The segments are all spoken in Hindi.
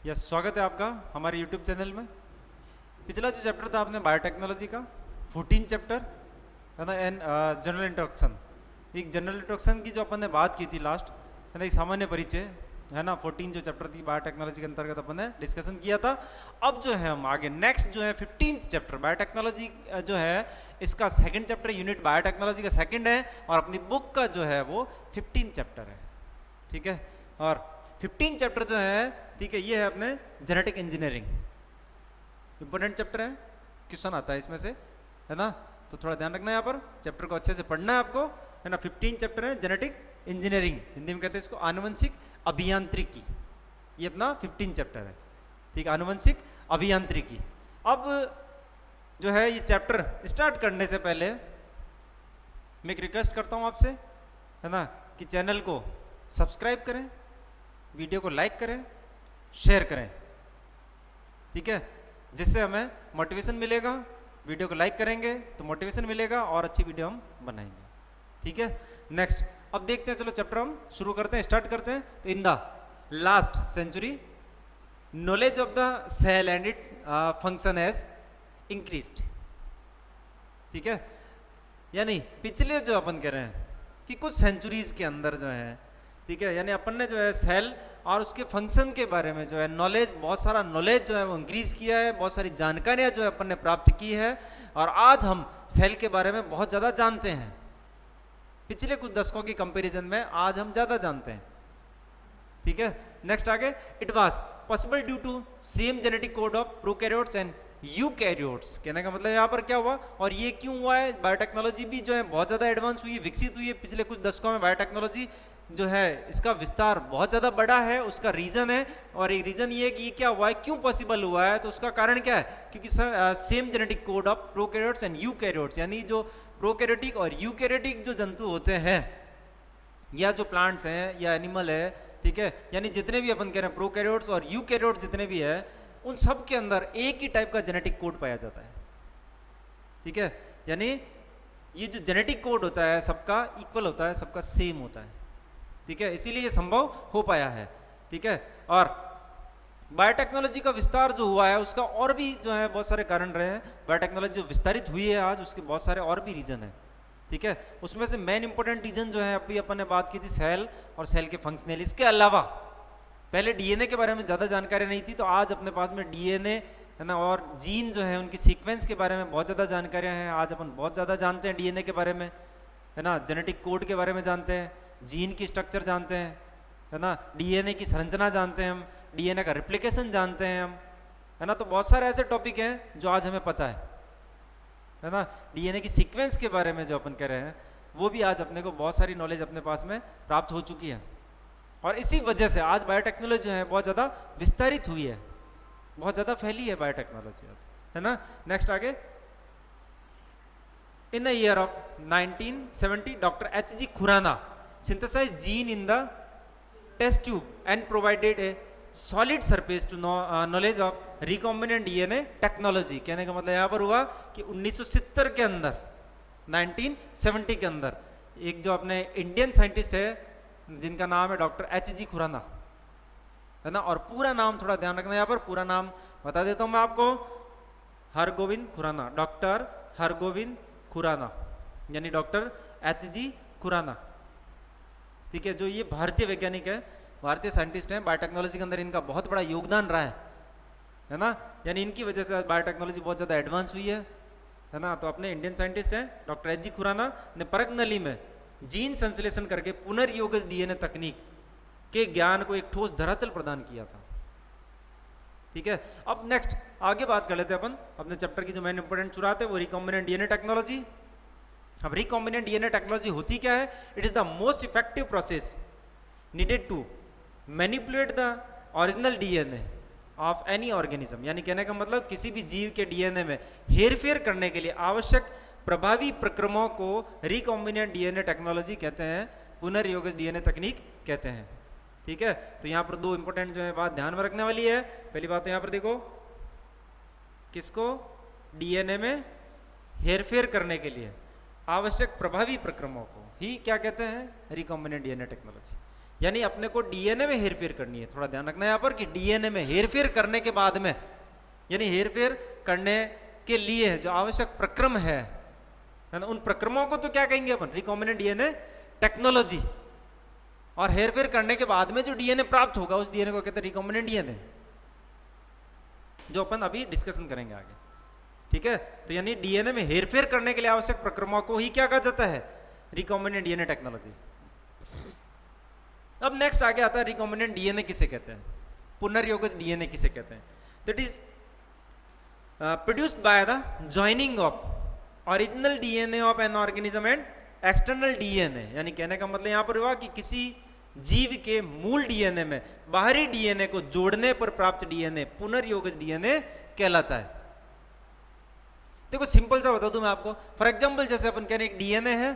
यस, स्वागत है आपका हमारे यूट्यूब चैनल में। पिछला जो चैप्टर था आपने बायोटेक्नोलॉजी का 14 चैप्टर है ना, एंड जनरल इंट्रोडक्शन। एक जनरल इंट्रोडक्शन की जो अपन ने बात की थी लास्ट, है ना, एक सामान्य परिचय है ना। 14 जो चैप्टर थी बायोटेक्नोलॉजी के अंतर्गत अपन ने डिस्कशन किया था। अब जो है हम आगे नेक्स्ट जो है 15th चैप्टर बायोटेक्नोलॉजी जो है इसका सेकंड चैप्टर, यूनिट बायोटेक्नोलॉजी का सेकंड है और अपनी बुक का जो है वो 15 चैप्टर है। ठीक है, और 15 चैप्टर जो है, ठीक है, ये है अपने जेनेटिक इंजीनियरिंग। इंपॉर्टेंट चैप्टर है, क्वेश्चन आता है इसमें से, है ना। तो थोड़ा ध्यान रखना है यहाँ पर, चैप्टर को अच्छे से पढ़ना है आपको, है ना। 15 चैप्टर है जेनेटिक इंजीनियरिंग, हिंदी में कहते हैं इसको आनुवंशिक अभियांत्रिकी। ये अपना 15 चैप्टर है, ठीक है, आनुवंशिक अभियांत्रिकी। अब जो है ये चैप्टर स्टार्ट करने से पहले मैं एक रिक्वेस्ट करता हूँ आपसे, है ना, कि चैनल को सब्सक्राइब करें, वीडियो को लाइक करें, शेयर करें, ठीक है, जिससे हमें मोटिवेशन मिलेगा। वीडियो को लाइक करेंगे तो मोटिवेशन मिलेगा और अच्छी वीडियो हम बनाएंगे, ठीक है। नेक्स्ट अब देखते हैं, चलो चैप्टर हम शुरू करते हैं, स्टार्ट करते हैं। तो in the last century knowledge of the cell and its function has increased, ठीक है। यानी पिछले जो अपन कह रहे हैं कि कुछ सेंचुरीज के अंदर जो है, ठीक है, यानी अपन ने जो है सेल और उसके फंक्शन के बारे में जो है नॉलेज, बहुत सारा नॉलेज जो है वो इंक्रीज किया है, बहुत सारी जानकारियां जो है अपन ने प्राप्त की है और आज हम सेल के बारे में बहुत ज़्यादा जानते हैं। पिछले कुछ दशकों की कंपैरिजन में आज हम ज़्यादा जानते हैं, ठीक है। नेक्स्ट आगे, it was possible due to same genetic code of prokaryotes and eukaryotes. कहने का मतलब यहाँ पर क्या हुआ और ये क्यों हुआ है, बायोटेक्नोलॉजी भी जो है बहुत ज़्यादा एडवांस हुई है, विकसित हुई है पिछले कुछ दशकों में। बायोटेक्नोलॉजी जो है इसका विस्तार बहुत ज़्यादा बड़ा है, उसका रीज़न है, और एक रीज़न ये है कि ये क्या हुआ है, क्यों पॉसिबल हुआ है, तो उसका कारण क्या है, क्योंकि same genetic code of prokaryotes and eukaryotes, यानी जो प्रोकैरियोटिक और यूकैरियोटिक जो जंतु होते हैं या जो प्लांट्स हैं या एनिमल है, ठीक है, यानी जितने भी अपन कह रहे हैं प्रोकैरियोट्स और यूकैरियोट्स जितने भी है, उन सब के अंदर एक ही टाइप का जेनेटिक कोड पाया जाता है, ठीक है। यानी ये जो जेनेटिक कोड होता है सबका इक्वल होता है, सबका सेम होता है, ठीक है, इसीलिए ये संभव हो पाया है, ठीक है। और बायोटेक्नोलॉजी का विस्तार जो हुआ है उसका और भी जो है बहुत सारे कारण रहे हैं। बायोटेक्नोलॉजी जो विस्तारित हुई है आज, उसके बहुत सारे और भी रीजन है, ठीक है। उसमें से मेन इंपॉर्टेंट रीजन जो है अभी अपन ने बात की थी सेल और सेल के फंक्शनल। इसके अलावा पहले डीएनए के बारे में ज़्यादा जानकारी नहीं थी, तो आज अपने पास में डीएनए, है ना, और जीन जो है उनकी सीक्वेंस के बारे में बहुत ज़्यादा जानकारियाँ हैं। आज अपन बहुत ज़्यादा जानते हैं डीएनए के बारे में, है ना, जेनेटिक कोड के बारे में जानते हैं, जीन की स्ट्रक्चर जानते हैं, है ना, डीएनए की संरचना जानते हैं हम, डीएनए का रिप्लिकेशन जानते हैं हम, है ना। तो बहुत सारे ऐसे टॉपिक हैं जो आज हमें पता है ना। डीएनए की सीक्वेंस के बारे में जो अपन कह रहे हैं वो भी आज अपने को बहुत सारी नॉलेज अपने पास में प्राप्त हो चुकी है, और इसी वजह से आज बायोटेक्नोलॉजी जो है बहुत ज़्यादा विस्तारित हुई है, बहुत ज़्यादा फैली है बायोटेक्नोलॉजी आज, है ना। नेक्स्ट आगे, in the year of 1970 doctor H G. Khurana synthesized gene in the test tube and provided a solid surface to knowledge of recombinant DNA technology। कहने का मतलब यहाँ पर हुआ कि 1970 के अंदर, 1970 के अंदर एक जो अपने इंडियन साइंटिस्ट है जिनका नाम है डॉक्टर एच.जी. खुराना, है ना, और पूरा नाम थोड़ा ध्यान रखना, यहाँ पर पूरा नाम बता देता हूँ मैं आपको, हरगोविंद खुराना, डॉक्टर हरगोविंद खुराना, यानी डॉक्टर एच.जी. खुराना, ठीक है। जो ये भारतीय वैज्ञानिक है, भारतीय साइंटिस्ट हैं, बायोटेक्नोलॉजी के अंदर इनका बहुत बड़ा योगदान रहा है ना, यानी इनकी वजह से बायोटेक्नोलॉजी बहुत ज़्यादा एडवांस हुई है ना। तो अपने इंडियन साइंटिस्ट हैं डॉक्टर एच.जी. खुराना ने परख नली में जीन संश्लेषण करके पुनर्योगज डीएनए तकनीक के ज्ञान को एक ठोस धरातल प्रदान किया था, ठीक है। अब नेक्स्ट आगे बात कर लेते हैं अपन अपने चैप्टर की जो मेन इंपॉर्टेंट शुरुआत है वो रिकॉम्बिनेंट डीएनए टेक्नोलॉजी। अब रिकॉम्बिनेंट डीएनए टेक्नोलॉजी होती क्या है, it is the most effective process needed to manipulate the original DNA of any organism. यानी कहने का मतलब किसी भी जीव के डीएनए में हेरफेर करने के लिए आवश्यक प्रभावी प्रक्रमों को रिकॉम्बिनेंट डीएनए टेक्नोलॉजी कहते हैं, पुनर्योगज डीएनए तकनीक कहते हैं, ठीक है। तो यहाँ पर दो इंपॉर्टेंट जो है बात ध्यान में रखने वाली है। पहली बात तो यहाँ पर देखो, किसको, डीएनए में हेरफेर करने के लिए आवश्यक प्रभावी प्रक्रमों को ही क्या कहते हैं, रिकॉम्बिनेंट डीएनए टेक्नोलॉजी। यानी अपने को डीएनए में हेरफेर करनी है। थोड़ा ध्यान रखना यहाँ पर कि डीएनए में हेरफेर करने के बाद में, यानी हेरफेर करने के लिए जो आवश्यक प्रक्रम है ना, उन प्रक्रमों को तो क्या कहेंगे अपन, रिकॉम्बिनेंट डीएनए टेक्नोलॉजी। और हेरफेर करने के बाद में जो डीएनए प्राप्त होगा उस डीएनए को कहते हैं रिकॉम्बिनेंट डीएनए, जो अपन अभी डिस्कशन करेंगे आगे। ठीक है, तो यानी डीएनए में हेरफेर करने के लिए आवश्यक प्रक्रियाओं को ही क्या कहा जाता है, रिकॉम्बिनेंट डीएनए टेक्नोलॉजी। अब नेक्स्ट आगे आता है रिकॉम्बिनेंट डीएनए किसे कहते हैं, पुनर्योगज डीएनए किसे कहते हैं। That is produced by the joining of original DNA of an organism and external DNA. यानी कहने का मतलब यहां पर हुआ कि किसी जीव के मूल डीएनए में बाहरी डीएनए को जोड़ने पर प्राप्त डीएनए पुनर्योगज डीएनए कहलाता है। देखो सिंपल सा बता दूं मैं आपको, फॉर एग्जांपल जैसे अपन कह रहे हैं एक डीएनए है,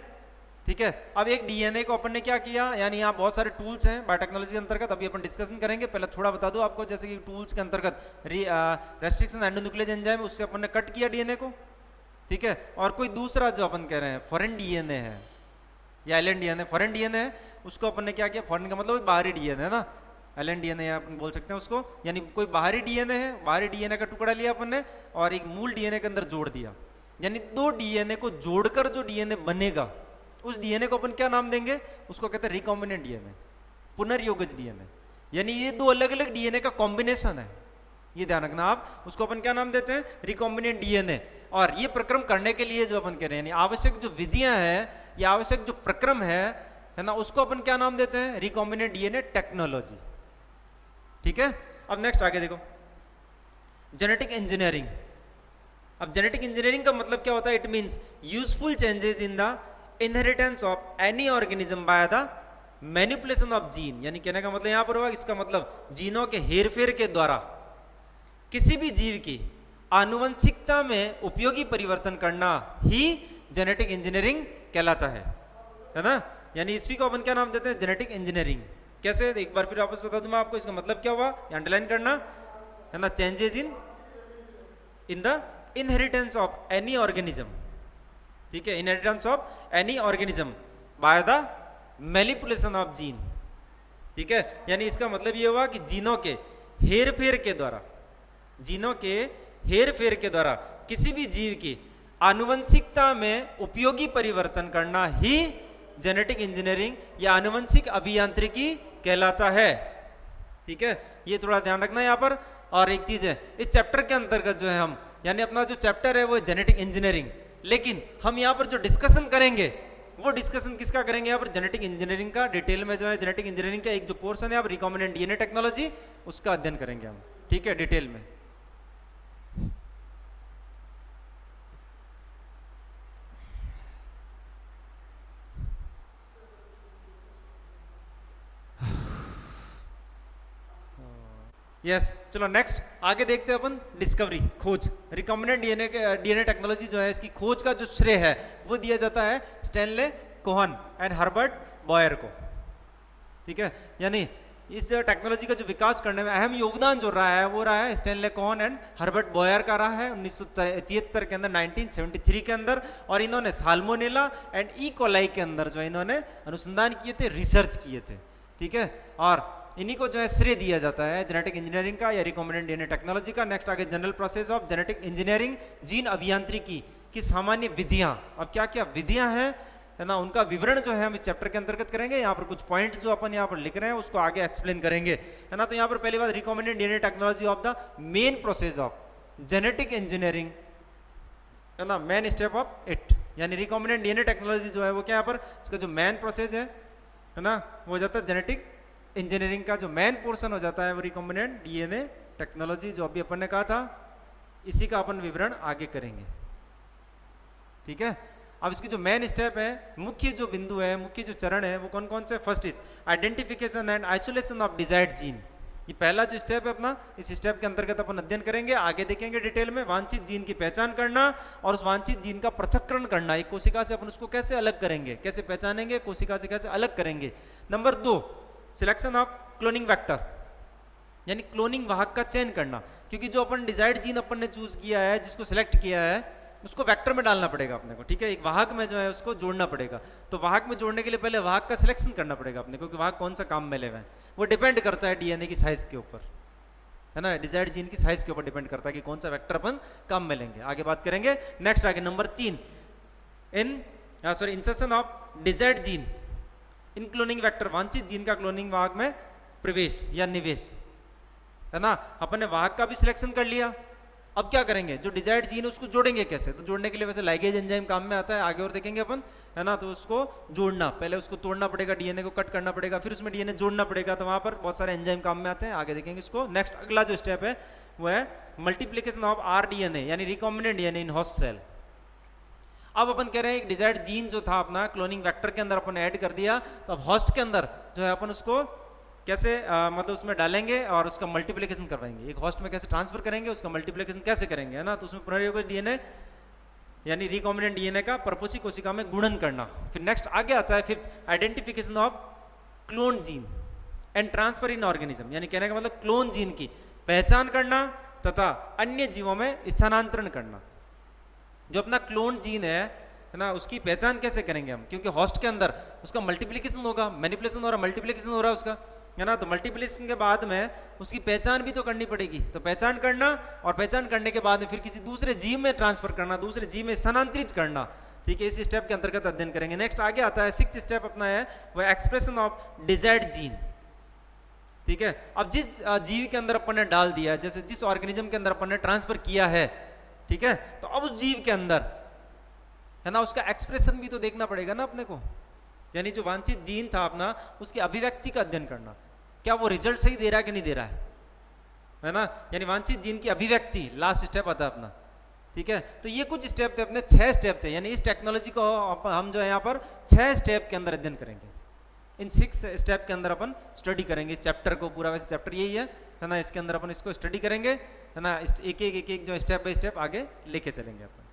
ठीक है। अब एक डीएनए को अपन ने क्या किया, यानी यहाँ बहुत सारे टूल्स हैं बायोटेक्नोलॉजी के अंतर्गत, अभी अपन डिस्कशन करेंगे। पहले थोड़ा बता दूं आपको, जैसे कि टूल्स के अंतर्गत रेस्ट्रिक्शन एंडोन्यूक्लियस एंजाइम, उससे अपन ने कट किया डीएनए को, ठीक है। और कोई दूसरा जो अपन कह रहे हैं फॉरेन डीएनए है या एलियन डीएनए, फॉरेन डीएनए है, उसको अपन ने क्या किया, फॉरेन का मतलब बाहरी डीएनए है ना, एलियन डीएनए अपन बोल सकते हैं उसको। यानी कोई बाहरी डीएनए है, बाहरी डीएनए का टुकड़ा लिया अपन ने और एक मूल डीएनए के अंदर जोड़ दिया। यानी दो डीएनए को जोड़कर जो डीएनए बनेगा उस डीएनए को अपन क्या नाम देंगे, उसको कहते हैं रिकॉम्बिनेंट डीएनए, पुनर्योगज डीएनए। यानी ये दो अलग अलग डीएनए का कॉम्बिनेशन है, ये ध्यान रखना आप, उसको अपन क्या नाम देते हैं, रिकॉम्बिनेंट डीएनए। और ये प्रक्रम करने के लिए जो अपन कह रहे हैं, यानी आवश्यक जो विधियां हैं या आवश्यक जो प्रक्रम है ना, उसको अपन क्या नाम देते हैं, रिकॉम्बिनेंट डीएनए टेक्नोलॉजी। ठीक है, अब नेक्स्ट आगे देखो, जेनेटिक इंजीनियरिंग। अब जेनेटिक इंजीनियरिंग का मतलब क्या होता है, it means useful changes in the inheritance of any organism by the manipulation of gene. यानी कहने का मतलब यहां पर हुआ, इसका मतलब जीनों के हेरफेर के द्वारा किसी भी जीव की आनुवंशिकता में उपयोगी परिवर्तन करना ही जेनेटिक इंजीनियरिंग कहलाता है ना। यानी इसी को अपन क्या नाम देते हैं, जेनेटिक इंजीनियरिंग। कैसे, एक बार फिर वापस बता दूं मैं आपको, इसका मतलब क्या हुआ, अंडरलाइन करना है ना, changes in the inheritance of any organism, ठीक है, inheritance of any organism by the manipulation of gene. ठीक है, यानी इसका मतलब ये हुआ कि जीनों के हेरफेर के द्वारा, जीनों के हेरफेर के द्वारा किसी भी जीव की आनुवंशिकता में उपयोगी परिवर्तन करना ही जेनेटिक इंजीनियरिंग या आनुवंशिक अभियांत्रिकी कहलाता है। ठीक है, ये थोड़ा ध्यान रखना यहाँ पर। और एक चीज है, इस चैप्टर के अंतर्गत जो है हम, यानी अपना जो चैप्टर है वो है जेनेटिक इंजीनियरिंग, लेकिन हम यहाँ पर जो डिस्कशन करेंगे वो डिस्कशन किसका करेंगे, यहाँ पर जेनेटिक इंजीनियरिंग का। डिटेल में जो है जेनेटिक इंजीनियरिंग का एक जो पोर्शन है, आप रिकॉम्बिनेंट डीएनए टेक्नोलॉजी, उसका अध्ययन करेंगे हम, ठीक है, डिटेल में। यस, चलो नेक्स्ट आगे देखते हैं अपन, डिस्कवरी, खोज। रिकॉम्बिनेंट डीएनए टेक्नोलॉजी जो है, इसकी खोज का जो श्रेय है वो दिया जाता है Stanley Cohen and Herbert Boyer को। ठीक है, यानी इस टेक्नोलॉजी का जो विकास करने में अहम योगदान जो रहा है वो रहा है Stanley Cohen and Herbert Boyer का रहा है 1973 के अंदर, 1973 के अंदर। और इन्होंने साल्मोनेला एंड ई कोलाई के अंदर जो इन्होंने अनुसंधान किए थे, रिसर्च किए थे। ठीक है, और इन्हीं को जो है श्रेय दिया जाता है जेनेटिक इंजीनियरिंग का या रिकॉम्बिनेंट डीएनए टेक्नोलॉजी का। नेक्स्ट आगे general process of genetic engineering, gene अभियांत्रिकी की सामान्य विधियां। अब क्या क्या विधियां हैं है ना, उनका विवरण जो है हम इस चैप्टर के अंतर्गत करेंगे। यहाँ पर कुछ पॉइंट जो अपन यहाँ पर लिख रहे हैं उसको आगे एक्सप्लेन करेंगे, है ना। तो यहाँ पर पहली बात, recombinant DNA technology of the main process of genetic engineering, है ना, मेन स्टेप ऑफ इट। यानी रिकॉम्बिनेंट डीएनए टेक्नोलॉजी जो है वो क्या, यहाँ पर इसका जो मेन प्रोसेस है ना, वो हो जाता है जेनेटिक इंजीनियरिंग का जो मेन पोर्शन हो जाता है वो रिकॉम्बिनेंट डीएनए टेक्नोलॉजी, जो अभी अपन ने कहा था, इसी का अपन विवरण आगे करेंगे। ठीक है, अब इसकी जो मेन स्टेप है, मुख्य जो बिंदु है, मुख्य जो चरण है वो कौन कौन से। First is identification and isolation of desired gene. ये पहला जो स्टेप है अपना, इस स्टेप के अंतर्गत अपन अध्ययन करेंगे, आगे देखेंगे डिटेल में। वांछित जीन की पहचान करना और उस वांछित जीन का पृथक्करण करना, एक कोशिका से अपन उसको कैसे अलग करेंगे, कैसे पहचानेंगे, कोशिका से कैसे अलग करेंगे। Number 2, selection of cloning vector, यानी क्लोनिंग वाहक का चयन करना, क्योंकि जो अपन डिजायर्ड जीन अपन ने चूज किया है, जिसको सिलेक्ट किया है उसको वेक्टर में डालना पड़ेगा अपने को, ठीक है। एक वाहक में जो है उसको जोड़ना पड़ेगा। तो वाहक में जोड़ने के लिए पहले वाहक का सिलेक्शन करना पड़ेगा अपने को कि वाहक कौन सा काम में ले हुए हैं। वो डिपेंड करता है डीएनए की साइज के ऊपर, है ना, डिजायर्ड जीन की साइज के ऊपर डिपेंड करता है कि कौन सा वेक्टर अपन काम में लेंगे। आगे बात करेंगे। नेक्स्ट आगे number 3, insertion of desired gene in cloning vector, वांछित जीन का क्लोनिंग वाहक में प्रवेश या निवेश, है ना। अपन ने वाहक का भी सिलेक्शन कर लिया। अब क्या करेंगे, जो डिजायर्ड जीन है उसको जोड़ेंगे कैसे। तो जोड़ने के लिए वैसे लाइगेज एंजाइम काम में आता है, आगे और देखेंगे अपन, है ना। तो उसको जोड़ना, पहले उसको तोड़ना पड़ेगा, डीएनए को कट करना पड़ेगा, फिर उसमें डीएनए जोड़ना पड़ेगा। तो वहां पर बहुत सारे एंजाइम काम में आते हैं, आगे देखेंगे इसको। नेक्स्ट अगला जो स्टेप है वो है मल्टीप्लीकेशन ऑफ आरडीएनए यानी recombinant DNA in host cell. अब अपन कह रहे हैं एक डिजायर्ड जीन जो था अपना क्लोनिंग वेक्टर के अंदर अपन ऐड कर दिया, तो अब होस्ट के अंदर जो है अपन उसको कैसे मतलब उसमें डालेंगे और उसका मल्टीप्लिकेशन करवाएंगे। एक होस्ट में कैसे ट्रांसफर करेंगे, उसका मल्टीप्लिकेशन कैसे करेंगे, है ना। तो उसमें पुनर्योगज डीएनए यानी रिकॉम्बिनेंट डीएनए का परपोषी कोशिका में गुणन करना। फिर नेक्स्ट आगे आता है fifth, identification of clone gene and transfer in organism, यानी कहने का मतलब क्लोन जीन की पहचान करना तथा अन्य जीवों में स्थानांतरण करना। जो अपना क्लोन जीन है ना, उसकी पहचान कैसे करेंगे हम, क्योंकि होस्ट के अंदर उसका मल्टीप्लिकेशन होगा, मैनिपुलेशन हो रहा, मल्टीप्लिकेशन हो रहा है उसका, है ना। तो मल्टीप्लिकेशन के बाद में उसकी पहचान भी तो करनी पड़ेगी। तो पहचान करना और पहचान करने के बाद में फिर किसी दूसरे जीव में ट्रांसफर करना, दूसरे जीव में स्थानांतरित करना, ठीक है। इस स्टेप के अंतर्गत अध्ययन करेंगे। नेक्स्ट आगे आता है सिक्स्थ स्टेप अपना है वो एक्सप्रेशन ऑफ डिजायर्ड जीन, ठीक है। अब जिस जीव के अंदर अपन ने डाल दिया, जैसे जिस ऑर्गेनिज्म के अंदर अपन ने ट्रांसफर किया है, ठीक है, तो अब उस जीव के अंदर, है ना, उसका एक्सप्रेशन भी तो देखना पड़ेगा ना अपने को। यानी जो वांछित जीन था अपना, उसकी अभिव्यक्ति का अध्ययन करना, क्या वो रिजल्ट सही दे रहा है कि नहीं दे रहा है ना। यानी वांछित जीन की अभिव्यक्ति लास्ट स्टेप आता है अपना, ठीक है। तो ये कुछ स्टेप थे अपने, 6 स्टेप थे। यानी इस टेक्नोलॉजी को हम जो है यहाँ पर 6 स्टेप के अंदर अध्ययन करेंगे। इन 6 स्टेप के अंदर अपन स्टडी करेंगे इस चैप्टर को पूरा। वैसे चैप्टर यही है ना, इसके अंदर अपन इसको स्टडी करेंगे, है ना। एक एक जो स्टेप बाय स्टेप आगे लेके चलेंगे अपन,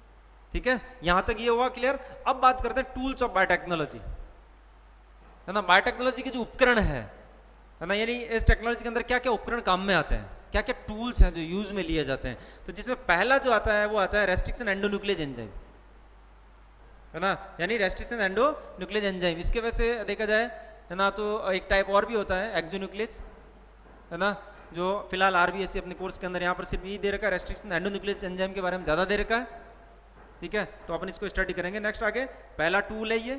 ठीक है। यहां तक ये हुआ क्लियर। अब बात करते हैं टूल्स ऑफ बायोटेक्नोलॉजी, है ना। बायोटेक्नोलॉजी के जो उपकरण है ना, यानी इस टेक्नोलॉजी के अंदर क्या क्या उपकरण काम में आते हैं, क्या क्या टूल्स हैं जो यूज में लिए जाते हैं। तो जिसमें पहला जो आता है वो आता है रेस्ट्रिक्शन एंडोन्यूक्लियस एंजाइम, है ना, यानी रेस्ट्रिक्शन एंडोन्यूक्लियस एंजाइम। इसके वैसे देखा जाए, है ना, तो एक टाइप और भी होता है एक्सोन्यूक्लियस, है ना, जो फिलहाल आरबीएससी अपने कोर्स के अंदर यहाँ पर सिर्फ ये दे रखा है, रेस्ट्रिक्शन एंडोन्यूक्लियस एंजाइम के बारे में ज़्यादा दे रखा है, ठीक है। तो अपन इसको स्टडी करेंगे। नेक्स्ट आगे पहला टूल है ये,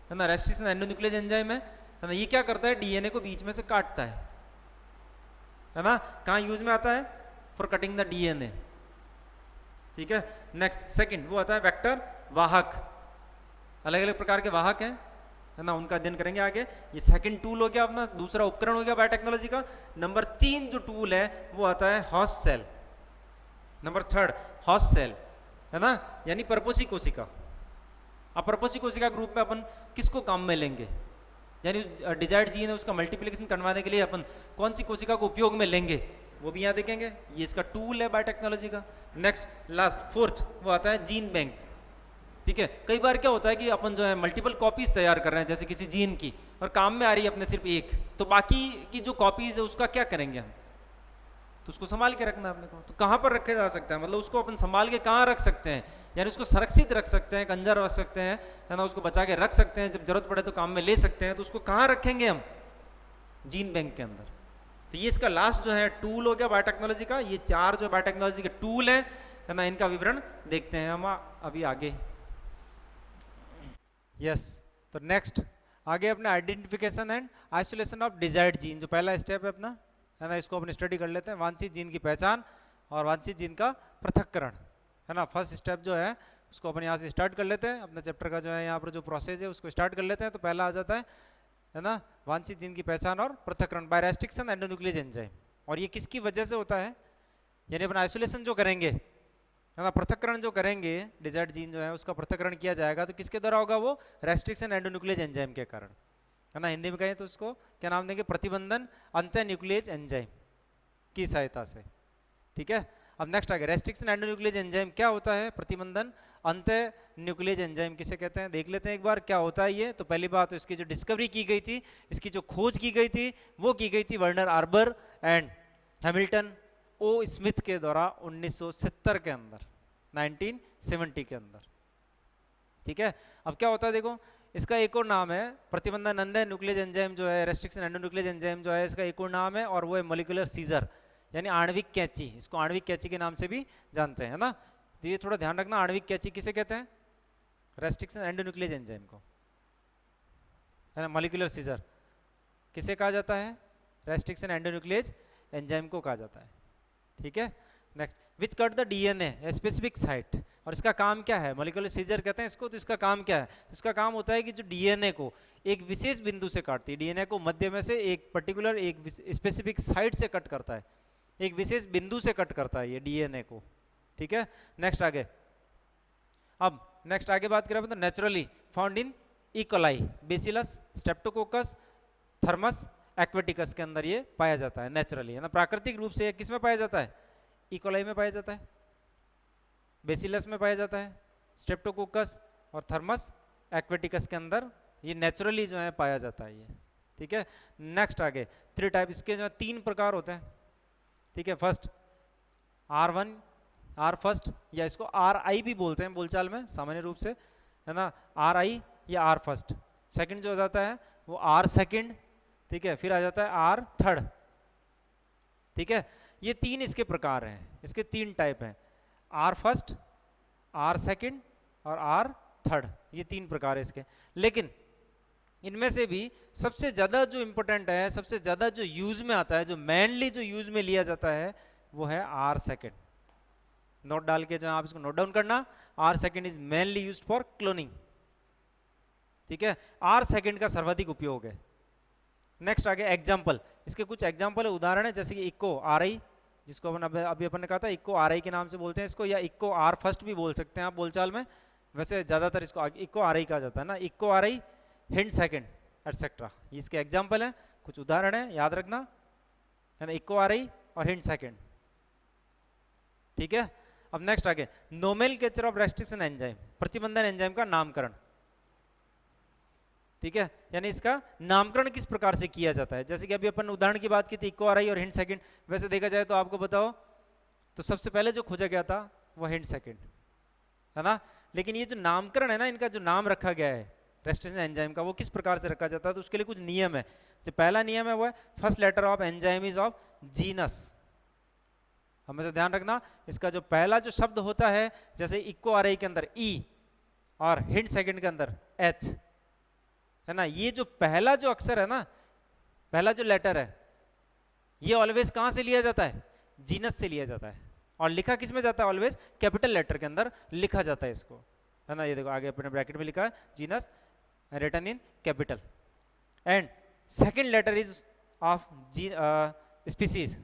है ना, रेस्ट्रिक्शन एंडोन्यूक्लियस एंजाइम है ना। ये क्या करता है, डीएनए को बीच में से काटता है ना। कहाँ यूज में आता है, फॉर कटिंग द डीएनए, ठीक है। नेक्स्ट सेकंड वो आता है वेक्टर वाहक, अलग अलग प्रकार के वाहक हैं, है ना, उनका अध्ययन करेंगे आगे। ये सेकंड टूल हो गया अपना, दूसरा उपकरण हो गया बायोटेक्नोलॉजी का। नंबर 3 जो टूल है वो आता है host cell, number 3 host cell, है ना, यानी परपोषी कोशिका। अब परपोषी कोशिका ग्रुप में अपन किसको काम में लेंगे, यानी डिजायर्ड जीन है उसका मल्टीप्लिकेशन करवाने के लिए अपन कौन सी कोशिका को उपयोग में लेंगे, वो भी यहाँ देखेंगे। ये इसका टूल है बायोटेक्नोलॉजी का। नेक्स्ट लास्ट 4th वो आता है जीन बैंक, ठीक है। कई बार क्या होता है कि अपन जो है मल्टीपल कॉपीज तैयार कर रहे हैं जैसे किसी जीन की, और काम में आ रही है अपने सिर्फ एक, तो बाकी की जो कॉपीज है उसका क्या करेंगे हम, तो उसको संभाल के रखना है अपने को। तो कहाँ पर रखा जा सकता है, मतलब उसको अपन संभाल के कहाँ रख सकते हैं, यानी उसको सुरक्षित रख सकते हैं, कंजर्व रख सकते हैं, है ना, उसको बचा के रख सकते हैं, जब जरूरत पड़े तो काम में ले सकते हैं। तो उसको कहाँ रखेंगे हम, जीन बैंक के अंदर। तो ये इसका लास्ट जो है टूल हो गया बायोटेक्नोलॉजी का। ये 4 जो बायोटेक्नोलॉजी के टूल है ना, इनका विवरण देखते हैं हम अभी आगे। यस, तो नेक्स्ट आगे अपना identification and isolation of desired gene, जो पहला स्टेप है अपना, है ना, इसको अपन स्टडी कर लेते हैं। वांछित जीन की पहचान और वांछित जीन का पृथक्करण, है ना। फर्स्ट स्टेप जो है उसको अपन यहाँ से स्टार्ट कर लेते हैं। अपने चैप्टर का जो है यहाँ पर जो प्रोसेस है उसको स्टार्ट कर लेते हैं। तो पहला आ जाता है ना, वांछित जीन की पहचान और पृथक्करण बाय रेस्ट्रिक्शन एंडोन्यूक्लियस एंजाइम। और ये किसकी वजह से होता है, यानी अपन आइसोलेशन जो करेंगे, है ना, पृथक्करण जो करेंगे, डिजायर्ड जीन जो है उसका पृथक्करण किया जाएगा, तो किसके द्वारा होगा, वो रेस्ट्रिक्शन एंडोन्यूक्लियस एंजाइम के कारण, है ना। हिंदी में कहें तो उसको क्या नाम देंगे, प्रतिबंधन अंतःन्यूक्लियस एंजाइम की सहायता से, ठीक है। अब नेक्स्ट आ गया रेस्ट्रिक्शन एंडोन्यूक्लियस एंजाइम। क्या होता है प्रतिबंधन अंतःन्यूक्लियस एंजाइम किसे कहते हैं, देख लेते हैं एक बार क्या होता है ये। तो पहली बात तो इसकी जो डिस्कवरी की गई थी, इसकी जो खोज की गई थी, वो की गई थी Werner Arber and Hamilton O Smith के द्वारा 1970 के अंदर, 1970 के अंदर। ठीक है, अब क्या होता है देखो, इसका एक और नाम है प्रतिबंधन नंदन न्यूक्लियस एंजाइम जो है, रेस्ट्रिक्शन एंडोन्यूक्लियस एंजाइम जो है, इसका एक और नाम है और वो है मॉलिक्यूलर सीजर, यानी आणविक कैंची। इसको आणविक कैंची के नाम से भी जानते हैं, है ना। तो ये थोड़ा ध्यान रखना, आणविक कैंची किसे कहते हैं? रेस्ट्रिक्शन एंडोन्यूक्लियस एंजाइम को, है ना। मॉलिक्यूलर सीजर किसे कहा जाता है? रेस्ट्रिक्शन एंडोन्यूक्लियस एंजाइम को कहा जाता है। ठीक है, next, which cut the DNA specific site, और इसका काम क्या है? मॉलिक्यूलर सीजर कहते हैं इसको, तो इसका काम क्या है? इसका काम होता है कि जो डीएनए को एक विशेष बिंदु से काटती है, डीएनए को मध्य में से एक पर्टिकुलर एक स्पेसिफिक साइट से कट करता है, एक विशेष बिंदु से कट करता है ये डीएनए को। ठीक है, नेक्स्ट आगे, अब नेक्स्ट आगे बात करें तो naturally found in E coli, bacillus, Streptococcus, Thermus aquaticus के अंदर ये पाया जाता है नेचुरली, है ना। प्राकृतिक रूप से किस में पाया जाता है? इकोलाई में पाया जाता है, बेसिलस में पाया जाता है, स्ट्रेप्टोकोकस और थर्मस एक्वेटिकस के अंदर ये नेचुरली जो है पाया जाता है ये। ठीक है, नेक्स्ट आगे 3 टाइप, इसके जो 3 प्रकार होते हैं। ठीक है, फर्स्ट R1, R फर्स्ट, या इसको RI भी बोलते हैं बोलचाल में सामान्य रूप से, है ना, RI या R फर्स्ट। सेकंड जो हो जाता है वो R सेकंड, ठीक है, फिर आ जाता है R थर्ड। ठीक है, ये 3 इसके प्रकार हैं, इसके 3 टाइप हैं, R फर्स्ट, R सेकंड और R थर्ड, ये 3 प्रकार है इसके। लेकिन इनमें से भी सबसे ज़्यादा जो इम्पोर्टेंट है, सबसे ज़्यादा जो यूज़ में आता है, जो मेनली जो यूज़ में लिया जाता है वो है R सेकंड। नोट डाल के जो आप इसको नोट डाउन करना, R second is mainly used for cloning. ठीक है, R सेकंड का सर्वाधिक उपयोग है। नेक्स्ट आगे एग्जाम्पल, इसके कुछ एग्जाम्पल है, उदाहरण है, जैसे कि इको RI, जिसको अपन अभी अपन ने कहा था इको RI के नाम से बोलते हैं इसको, या इको R फर्स्ट भी बोल सकते हैं आप बोलचाल में, वैसे ज़्यादातर इसको इको RI कहा जाता है ना, eco RI, hind second etcetera, ये इसके एग्जाम्पल है, कुछ उदाहरण है, याद रखना, है ना, इको RI और हिंड सेकंड। ठीक है, अब नेक्स्ट आगे नोमेनक्लेचर ऑफ रेस्ट्रिक्शन एंजाइम, प्रतिबंधन एंजाइम का नामकरण। ठीक है, यानी इसका नामकरण किस प्रकार से किया जाता है, जैसे कि अभी अपन उदाहरण की बात की थी इको RI और हिंड सेकंड, वैसे देखा जाए तो आपको बताओ तो सबसे पहले जो खोजा गया था वो हिंड सेकंड, है ना। लेकिन ये जो नामकरण है ना, इनका जो नाम रखा गया है रेस्ट्रिक्शन एंजाइम का, वो किस प्रकार से रखा जाता है, तो उसके लिए कुछ नियम है। जो पहला नियम है वो है first letter of enzyme is of genus. हमेशा ध्यान रखना, इसका जो पहला जो शब्द होता है, जैसे इको RI के अंदर E और हिंड सेकंड के अंदर H, है ना, ये जो पहला जो अक्षर है ना, पहला जो लेटर है, ये ऑलवेज कहां से लिया जाता है? जीनस से लिया जाता है, और लिखा किस में जाता है? ऑलवेज कैपिटल लेटर के अंदर लिखा जाता है इसको, है ना। ये देखो आगे अपने ब्रैकेट में लिखा है genus, written in capital, and second letter is of species,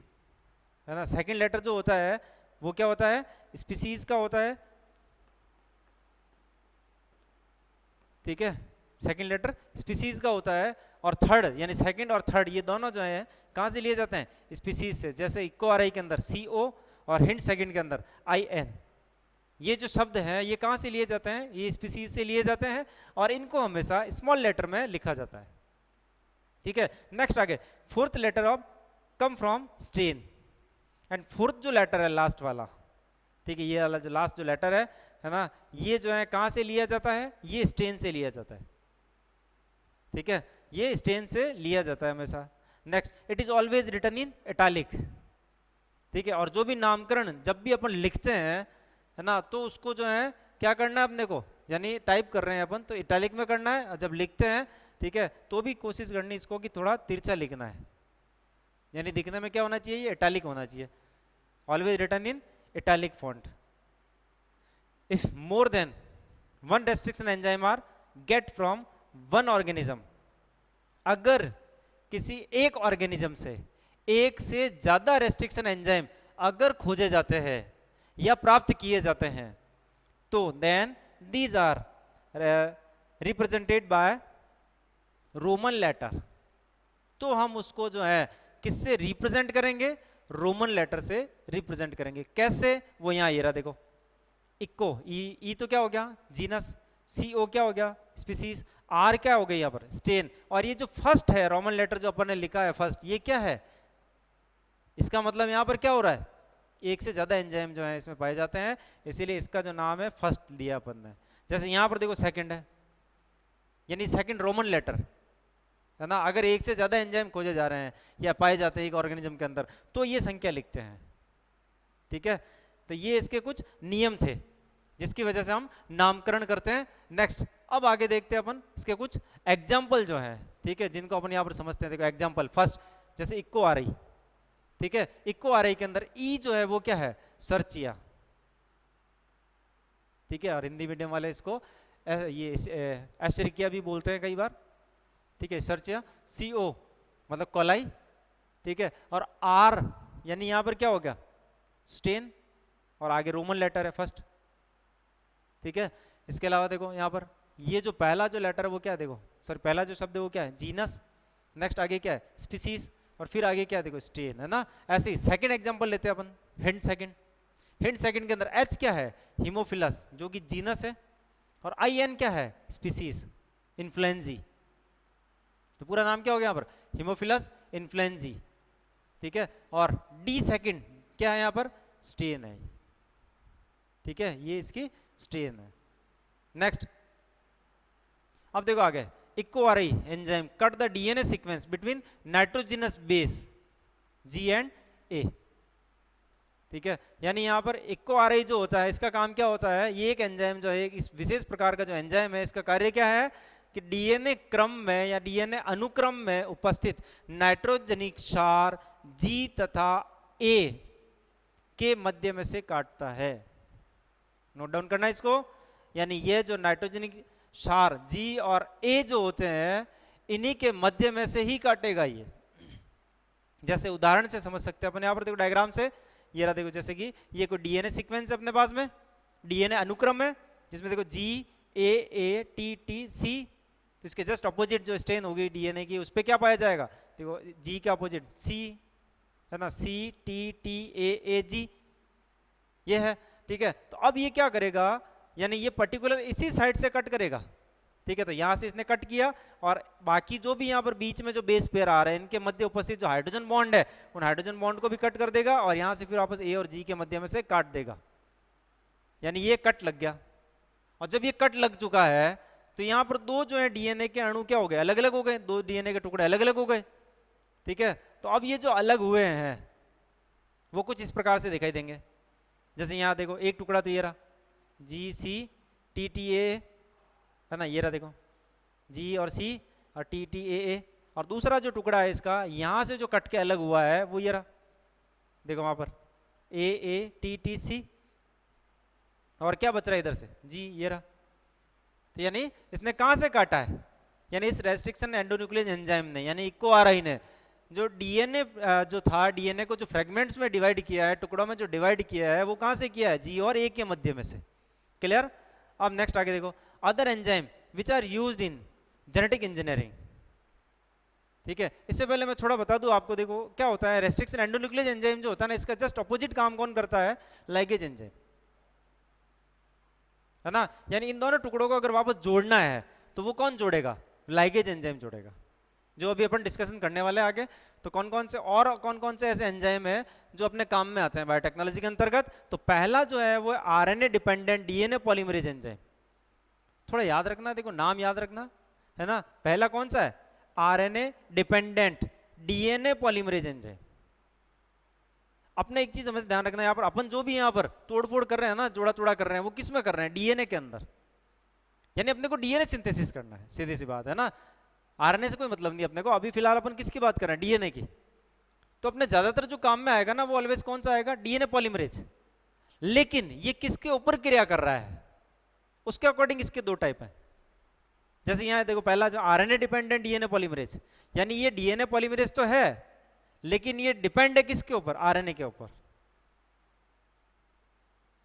है ना। सेकेंड लेटर जो होता है वो क्या होता है? स्पीसीज का होता है। ठीक है, सेकेंड लेटर स्पीसीज का होता है, और थर्ड यानी सेकेंड और थर्ड ये दोनों जो है कहाँ से लिए जाते हैं? स्पीसीज से। जैसे इको RI के अंदर CO और हिंड सेकंड के अंदर IN, ये जो शब्द हैं ये कहाँ से लिए जाते हैं? ये स्पीसीज से लिए जाते हैं, और इनको हमेशा स्मॉल लेटर में लिखा जाता है। ठीक है, नेक्स्ट आगे fourth letter of come from strain, and fourth जो लेटर है लास्ट वाला, ठीक है, ये वाला जो लास्ट जो लेटर है ना, ये जो है कहाँ से लिया जाता है? ये स्ट्रेन से लिया जाता है। ठीक है, ये स्ट्रेन से लिया जाता है हमेशा। Next, it is always written in italic. ठीक है, और जो भी नामकरण जब भी अपन लिखते हैं, है ना, तो उसको जो है क्या करना है अपने को, यानी टाइप कर रहे हैं अपन तो इटैलिक में करना है, और जब लिखते हैं, ठीक है, तो भी कोशिश करनी इसको कि थोड़ा तिरछा लिखना है, यानी दिखने में क्या होना चाहिए? ये इटैलिक होना चाहिए, always written in italic font. If more than one restriction enzyme are get from one organism, अगर किसी एक ऑर्गेनिज्म से एक से ज्यादा रेस्ट्रिक्शन एंजाइम अगर खोजे जाते हैं या प्राप्त किए जाते हैं, तो then these are represented by Roman letter. तो हम उसको जो है किससे रिप्रेजेंट करेंगे? रोमन लेटर से रिप्रेजेंट करेंगे। कैसे? वो यहाँ ये रहा देखो, इको ई तो क्या हो गया? जीनस, CO क्या हो गया? स्पीसीज, R क्या हो गई यहाँ पर? स्ट्रेन, और ये जो फर्स्ट है रोमन लेटर जो अपन ने लिखा है फर्स्ट, ये क्या है? इसका मतलब यहाँ पर क्या हो रहा है? एक से ज़्यादा एंजाइम जो है इसमें पाए जाते हैं, इसीलिए इसका जो नाम है फर्स्ट दिया अपन ने। जैसे यहाँ पर देखो सेकंड है, यानी सेकंड रोमन लेटर है ना। अगर एक से ज़्यादा एंजाइम खोजे जा रहे हैं या पाए जाते हैं एक ऑर्गेनिज्म के अंदर तो ये संख्या लिखते हैं, ठीक है। तो ये इसके कुछ नियम थे जिसकी वजह से हम नामकरण करते हैं। नेक्स्ट अब आगे देखते हैं अपन इसके कुछ एग्जाम्पल जो है, ठीक है, जिनको अपन यहाँ पर समझते हैं। देखो एग्जाम्पल फर्स्ट, जैसे इक्को आ रही, ठीक है, इक्को आ रही के अंदर ई जो है वो क्या है, सर्चिया, ठीक है। और हिंदी मीडियम वाले इसको ये एशरिकिया भी बोलते हैं कई बार, ठीक है, सर्चिया। CO मतलब कोलाई, ठीक है। और R यानी यहाँ पर क्या हो गया, स्टेन, और आगे रोमन लेटर है फर्स्ट, ठीक है। इसके अलावा देखो यहाँ पर ये जो पहला जो लेटर है वो क्या है, देखो सर पहला जो शब्द है वो क्या है, जीनस। नेक्स्ट आगे क्या है, स्पीसीज, और फिर आगे क्या है, देखो स्टेन, है ना। ऐसे ही सेकंड एग्जांपल लेते हैं अपन, हिंट सेकंड। हिंट सेकंड के अंदर H क्या है, हीमोफिलस जो कि जीनस है, और IN क्या है, स्पीसीज, इन्फ्लुएंजी। तो पूरा नाम क्या हो गया यहाँ पर, हीमोफिलस इन्फ्लुएंजी, ठीक है। और D सेकंड क्या है यहाँ पर, स्टेन है, ठीक है, ये इसकी स्टेन है। नेक्स्ट अब देखो आगे, इक्को आ रही enzyme cut the DNA sequence between nitrogenous base G and A, ठीक है। यानी यहाँ पर इक्को आ रही जो होता है इसका काम क्या होता है, ये एक एंजाइम जो है, इस विशेष प्रकार का जो एंजाइम है इसका कार्य क्या है कि DNA क्रम में या DNA अनुक्रम में उपस्थित नाइट्रोजनिक क्षार G तथा A के मध्य में से काटता है। नोट डाउन करना इसको, यानी ये जो नाइट्रोजनिक क्षार G और A जो होते हैं इन्हीं के मध्य में से ही काटेगा ये। जैसे उदाहरण से समझ सकते हैं अपन, यहाँ पर देखो डायग्राम से, ये रहा देखो, जैसे कि ये कोई DNA सीक्वेंस है अपने पास में, DNA अनुक्रम है जिसमें देखो G A A T T C, तो इसके जस्ट अपोजिट जो स्ट्रेन होगी DNA की उस पर क्या पाया जाएगा, देखो G के अपोजिट C है ना, C T T A A G ये है, ठीक है। तो अब ये क्या करेगा, यानी ये पर्टिकुलर इसी साइड से कट करेगा, ठीक है। तो यहाँ से इसने कट किया और बाकी जो भी यहाँ पर बीच में जो बेस पेयर आ रहे हैं इनके मध्य उपस्थित जो हाइड्रोजन बॉन्ड है उन हाइड्रोजन बॉन्ड को भी कट कर देगा और यहाँ से फिर वापस A और G के मध्य में से काट देगा, यानी ये कट लग गया। और जब ये कट लग चुका है तो यहाँ पर दो जो है DNA के अणु क्या हो गए, अलग अलग हो गए, दो DNA के टुकड़े अलग अलग हो गए, ठीक है। तो अब ये जो अलग हुए हैं वो कुछ इस प्रकार से दिखाई देंगे। जैसे यहाँ देखो एक टुकड़ा तो ये रहा GCTTA है ना, ये रहा देखो G और C और TTAA, और दूसरा जो टुकड़ा है इसका यहाँ से जो कट के अलग हुआ है वो ये रहा, देखो वहाँ पर AATTC, और क्या बच रहा है इधर से G, ये रहा। तो यानी इसने कहाँ से काटा है, यानी इस रेस्ट्रिक्शन एंडोन्यूक्लियस एंजाइम ने, यानी इक्को आ रही ने जो DNA जो था, DNA को जो फ्रेगमेंट्स में डिवाइड किया है, टुकड़ों में जो डिवाइड किया है वो कहाँ से किया है, G और A के मध्य में से। क्लियर। अब नेक्स्ट आगे देखो, other enzyme which are used in genetic engineering, ठीक है। इससे पहले मैं थोड़ा बता दूं आपको, देखो क्या होता है, रेस्ट्रिक्शन एंडोन्यूक्लियस एंजाइम जो होता है ना इसका जस्ट अपोजिट काम कौन करता है, लाइगेज एंजाइम, है ना। यानी इन दोनों टुकड़ों को अगर वापस जोड़ना है तो वो कौन जोड़ेगा, लाइगेज एंजाइम जोड़ेगा, जो अभी अपन डिस्कशन करने वाले हैं आगे। तो कौन कौन से ऐसे एंजाइम है जो अपने काम में आते हैं बायोटेक्नोलॉजी के अंतर्गत। तो पहला जो है वो RNA dependent DNA polymerase enzyme, थोड़ा याद रखना, देखो नाम याद रखना, है ना। पहला कौन सा है, RNA dependent DNA polymerase enzyme. अपने एक चीज हमें ध्यान रखना, यहाँ पर अपन जो भी यहाँ पर तोड़फोड़ कर रहे हैं ना, जोड़ा तोड़ा कर रहे हैं, वो किस में कर रहे हैं, DNA के अंदर, यानी अपने को DNA सिंथेसिस करना है, सीधी सी बात है ना। RNA से कोई मतलब नहीं अपने को, अभी फिलहाल अपन किसकी बात कर रहे हैं, DNA की। तो अपने ज्यादातर जो काम में आएगा ना वो ऑलवेज कौन सा आएगा, DNA पॉलीमरेज। लेकिन ये किसके ऊपर क्रिया कर रहा है, उसके अकॉर्डिंग इसके दो टाइप है। जैसे यहाँ देखो पहला जो RNA डिपेंडेंट DNA पॉलीमरेज, यानी ये DNA पॉलीमरेज तो है लेकिन ये डिपेंड है किसके ऊपर, RNA के ऊपर,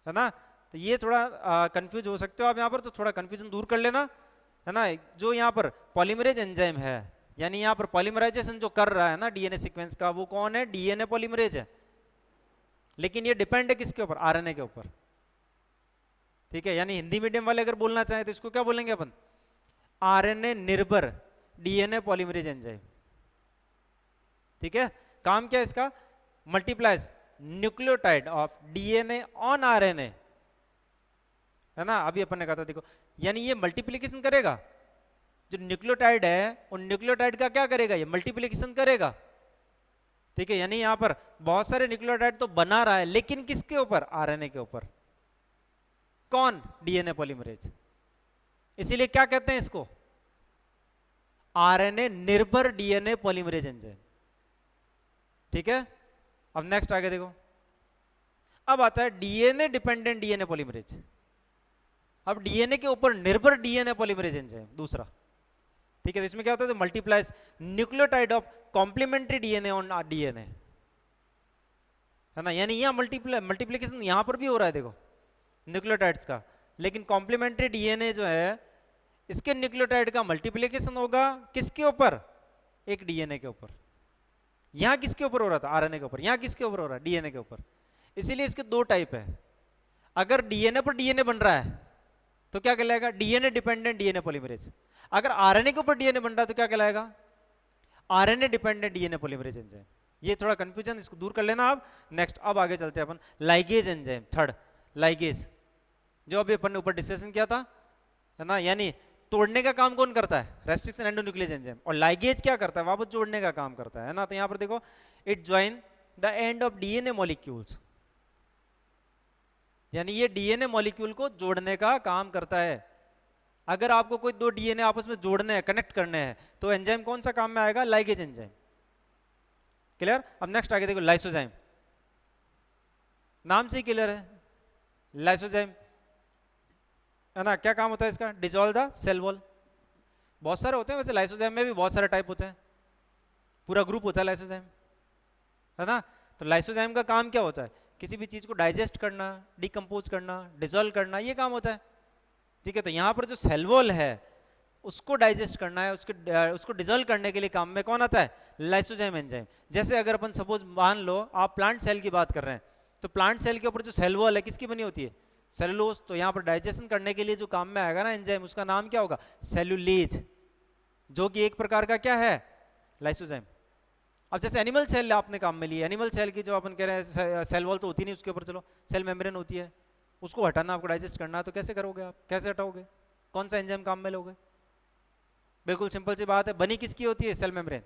है ना। तो ये थोड़ा कंफ्यूज हो सकते हो आप यहाँ पर, तो थोड़ा कंफ्यूजन दूर कर लेना, है ना। जो यहाँ पर पॉलीमरेज एंजाइम है, यानी यहाँ पर पॉलीमराइजेशन जो कर रहा है ना DNA सीक्वेंस का, वो कौन है, DNA पॉलीमरेज है, लेकिन ये डिपेंड है किसके ऊपर, RNA के ऊपर, ठीक है। यानी हिंदी मीडियम वाले अगर बोलना चाहें तो इसको क्या बोलेंगे अपन, RNA निर्भर DNA पॉलीमरेज एंजाइम, ठीक है। काम क्या है इसका, multiplies nucleotide of DNA on RNA, है ना। अभी अपन ने कहा था देखो, यानी ये मल्टीप्लिकेशन करेगा, जो न्यूक्लियोटाइड है उन न्यूक्लियोटाइड का क्या करेगा, ये मल्टीप्लिकेशन करेगा, ठीक है। यानी यहां पर बहुत सारे न्यूक्लियोटाइड तो बना रहा है, लेकिन किसके ऊपर, आरएनए के ऊपर। कौन, डीएनए पॉलीमरेज। इसीलिए क्या कहते हैं इसको, आरएनए निर्भर डीएनए पॉलीमरेज एंजाइम, ठीक है। अब नेक्स्ट आगे देखो, अब आता है डीएनए डिपेंडेंट डीएनए पॉलीमरेज। अब डीएनए के ऊपर निर्भर डीएनए पॉलीमरेज एंजाइम दूसरा, ठीक है। तो इसमें क्या होता है, multiplies nucleotide of complementary DNA on DNA, है ना। यानी यहां मल्टीप्लिकेशन यहां पर भी हो रहा है देखो न्यूक्लियोटाइड्स का, लेकिन कॉम्प्लीमेंट्री डीएनए जो है इसके न्यूक्लियोटाइड का मल्टीप्लिकेशन होगा किसके ऊपर, एक डीएनए के ऊपर। यहां किसके ऊपर हो रहा था, आरएनए के ऊपर, यहां किसके ऊपर हो रहा है, डीएनए के ऊपर। इसीलिए इसके दो टाइप है, अगर डीएनए पर डीएनए बन रहा है तो क्या कहलाएगा, डीएनए डिपेंडेंट डीएनए पॉलीमरेज। अगर आरएनए के ऊपर डीएनए बन रहा है तो क्या कहलाएगा, RNA dependent DNA polymerase enzyme. ये थोड़ा कंफ्यूजन, इसको दूर कर लेना आप। नेक्स्ट अब आगे चलते हैं अपन, लाइगेज एंजाइम, थर्ड लाइगेज, जो अभी अपन ने ऊपर डिस्कशन किया था, है ना। यानी तोड़ने का काम कौन करता है, रेस्ट्रिक्शन एंडोन्यूक्लियस एंजाइम, और लाइगेज क्या करता है, वापस जोड़ने का काम करता है ना। तो यहां पर देखो, it join the end of DNA molecules, यानी ये डीएनए मॉलिक्यूल को जोड़ने का काम करता है। अगर आपको कोई दो डीएनए आपस में जोड़ने हैं, कनेक्ट करने हैं, तो एंजाइम कौन सा काम में आएगा, लाइगेज एंजाइम। क्लियर। अब नेक्स्ट आगे देखो, लाइसोजाइम, नाम से ही क्लियर है, लाइसोजाइम, है ना। क्या काम होता है इसका, डिजोल्व द सेल वॉल। बहुत सारे होते हैं वैसे, लाइसोजाइम में भी बहुत सारे टाइप होते हैं, पूरा ग्रुप होता है लाइसोजाइम, है ना। तो लाइसोजाइम का काम क्या होता है, किसी भी चीज को डाइजेस्ट करना, डिकम्पोज करना, डिजोल्व करना, ये काम होता है, ठीक है। तो यहाँ पर जो सेल वॉल है उसको डाइजेस्ट करना है, उसको डिजोल्व करने के लिए काम में कौन आता है, लाइसोजाइम एंजाइम। जैसे अगर अपन सपोज मान लो आप प्लांट सेल की बात कर रहे हैं, तो प्लांट सेल के ऊपर जो सेल वॉल है किसकी बनी होती है, सेलुलोज। तो यहाँ पर डाइजेशन करने के लिए जो काम में आएगा ना एंजाइम, उसका नाम क्या होगा, सेलुलेज, जो कि एक प्रकार का क्या है, लाइसोजाइम। अब जैसे एनिमल सेल आपने काम में लिए, एनिमल सेल की जो अपन कह रहे हैं सेल वॉल तो होती नहीं उसके ऊपर, चलो सेल मेम्ब्रेन होती है, उसको हटाना आपको, डाइजेस्ट करना, तो कैसे करोगे आप, कैसे हटाओगे, कौन सा एंजाइम काम में लोगे। बिल्कुल सिंपल सी बात है, बनी किसकी होती है सेल मेम्ब्रेन,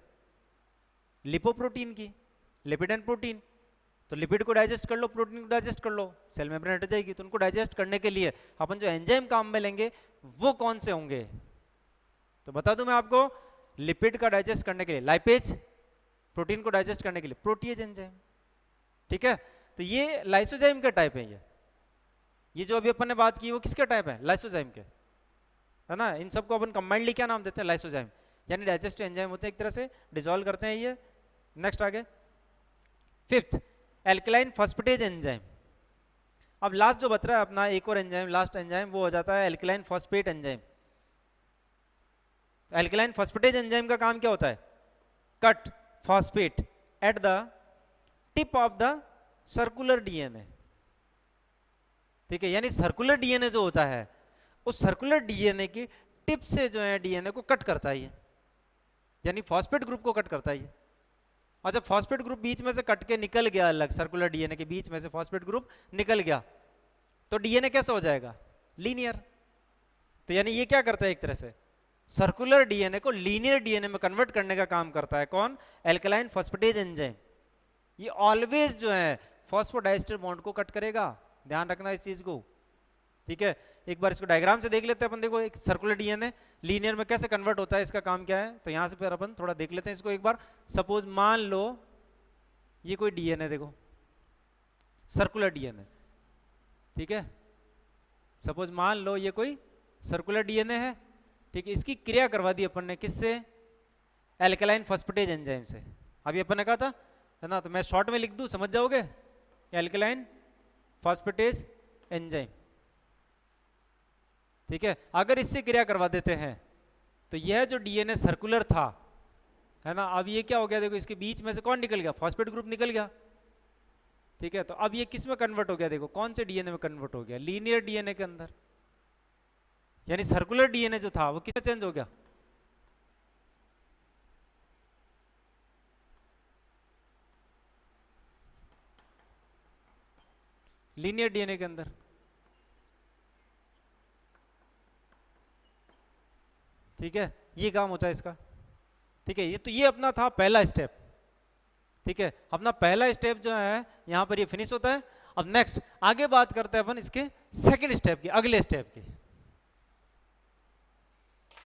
लिपोप्रोटीन की, लिपिड एंड प्रोटीन। तो लिपिड को डाइजेस्ट कर लो, प्रोटीन को डाइजेस्ट कर लो, सेल मेम्ब्रेन हट जाएगी। तो उनको डाइजेस्ट करने के लिए अपन जो एंजाइम काम में लेंगे वो कौन से होंगे, तो बता दूं मैं आपको, लिपिड का डाइजेस्ट करने के लिए लाइपेज, प्रोटीन को डाइजेस्ट करने के लिए प्रोटीएज एंजाइम, ठीक है। तो ये लाइसोजाइम का टाइप है। ये जो अभी अपन ने बात की वो किसके टाइप है, लाइसोजाइम के, है ना। इन सबको अपन कंबाइंडली क्या नाम देते हैं, लाइसोजाइम, यानी डाइजेस्टिव एंजाइम होते हैं, एक तरह से डिसॉल्व करते हैं ये। नेक्स्ट आगे, फिफ्थ एल्कलाइन फॉस्फेटेज एंजाइम। अब लास्ट जो बच रहा है अपना एक और एंजाइम, लास्ट एंजाइम, वो हो जाता है alkaline phosphate enzyme. Alkaline phosphatase enzyme का काम क्या होता है, cut phosphate at the tip of the circular DNA, ठीक है। यानी सर्कुलर डीएनए जो होता है उस सर्कुलर डीएनए की टिप से जो है डीएनए को कट करता है, यानी फॉस्फेट ग्रुप को कट करता है। और जब फॉस्फेट ग्रुप बीच में से कट के निकल गया अलग, सर्कुलर डीएनए के बीच में से फॉस्फेट ग्रुप निकल गया, तो डीएनए कैसा हो जाएगा, लीनियर। तो यानी ये क्या करता है, एक तरह से सर्कुलर डीएनए को लीनियर डीएनए में कन्वर्ट करने का काम करता है कौन, एल्कलाइन फॉस्फेटेज एंजाइम। ये ऑलवेज जो है फॉस्फोडाइस्टर बॉन्ड को कट करेगा, ध्यान रखना इस चीज को, ठीक है। एक बार इसको डायग्राम से देख लेते हैं अपन, देखो एक सर्कुलर डीएनए लीनियर में कैसे कन्वर्ट होता है, इसका काम क्या है। तो यहां से फिर अपन थोड़ा देख लेते हैं इसको एक बार। सपोज मान लो ये कोई डीएनए, देखो सर्कुलर डीएनए, ठीक है। सपोज मान लो ये कोई सर्कुलर डीएनए है, ठीक है। इसकी क्रिया करवा दी अपन ने किससे, एल्कलाइन फॉस्फेटेज एंजाइम से। अभी अपन ने कहा था, है ना। तो मैं शॉर्ट में लिख दूं, समझ जाओगे, एल्कलाइन फॉस्फेटेज एंजाइम, ठीक है। अगर इससे क्रिया करवा देते हैं तो यह जो डीएनए सर्कुलर था, है ना, अब ये क्या हो गया, देखो इसके बीच में से कौन निकल गया, फॉस्फेट ग्रुप निकल गया, ठीक है। तो अब ये किस में कन्वर्ट हो गया, देखो कौन से डीएनए में कन्वर्ट हो गया, लीनियर डीएनए के अंदर। यानी सर्कुलर डीएनए जो था वो किस में चेंज हो गया, लीनियर डीएनए के अंदर। ठीक है, ये काम होता है इसका। ठीक है, ये अपना था पहला स्टेप। ठीक है, अपना पहला स्टेप जो है यहाँ पर ये फिनिश होता है। अब नेक्स्ट आगे बात करते हैं अपन इसके सेकंड स्टेप की, अगले स्टेप की।